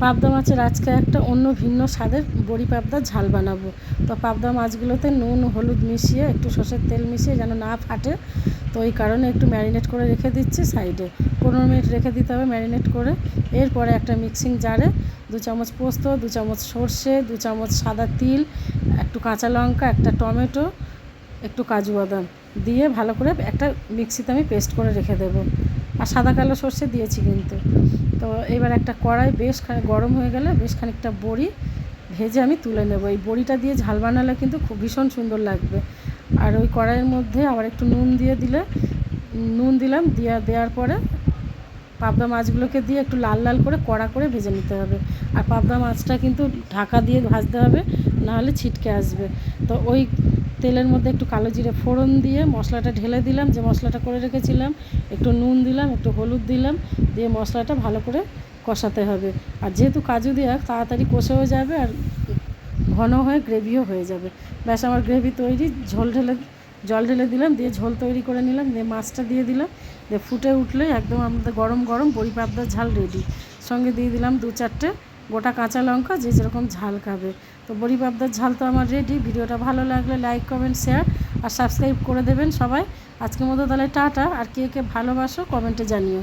পাবদা মাছের আজকে একটা অন্য ভিন্ন স্বাদের বড়ি পাবদার ঝাল বানাবো। তো পাবদা মাছগুলোতে নুন হলুদ মিশিয়ে একটু সর্ষের তেল মিশিয়ে যেন না ফাটে, তো এই কারণে একটু ম্যারিনেট করে রেখে দিচ্ছি সাইডে। 15 মিনিট রেখে দিতে হবে ম্যারিনেট করে। এরপরে একটা মিক্সিং জারে 2 চামচ পোস্ত, 2 চামচ সর্ষে, 2 চামচ সাদা তিল, একটু কাঁচা লঙ্কা, একটা টমেটো, একটু কাজু বাদাম দিয়ে ভালো করে একটা মিক্সিতে আমি পেস্ট করে রেখে দেবো। আর সাদা কালো সর্ষে দিয়েছি কিন্তু। তো এবার একটা কড়াই বেশ গরম হয়ে গেলে বেশ খানিকটা বড়ি ভেজে আমি তুলে নেব। এই বড়িটা দিয়ে ঝাল বানালে কিন্তু খুব ভীষণ সুন্দর লাগবে। আর ওই কড়াইয়ের মধ্যে আবার একটু নুন দিলাম, দেওয়ার পরে পাবদা মাছগুলোকে দিয়ে একটু লাল লাল করে কড়া করে ভেজে নিতে হবে। আর পাবদা মাছটা কিন্তু ঢাকা দিয়ে ভাজতে হবে, নাহলে ছিটকে আসবে। তো ওই তেলের মধ্যে একটু কালো জিরে ফোড়ন দিয়ে মশলাটা ঢেলে দিলাম, যে মশলাটা করে রেখেছিলাম। একটু নুন দিলাম, একটু হলুদ দিলাম, দিয়ে মশলাটা ভালো করে কষাতে হবে। আর যেহেতু কাজু দেওয়া তাড়াতাড়ি কষেও যাবে আর ঘন হয়ে গ্রেভিও হয়ে যাবে। ব্যাস আমার গ্রেভি তৈরি। জল ঢেলে দিলাম, দিয়ে ঝোল তৈরি করে নিলাম, দিয়ে মাছটা দিয়ে দিলাম, দিয়ে ফুটে উঠলেই একদম আমাদের গরম গরম বড়ি পাবদার ঝাল রেডি। সঙ্গে দিয়ে দিলাম 2-4টে গোটা কাঁচা লঙ্কা, যে যেরকম ঝাল খাবে। তো বড়ি পাবদার ঝাল তো আমার রেডি। ভিডিওটা ভালো লাগলে লাইক কমেন্ট শেয়ার আর সাবস্ক্রাইব করে দেবেন সবাই। আজকের মতো তাহলে টাটা। আর কে কে ভালোবাসো কমেন্টে জানিও।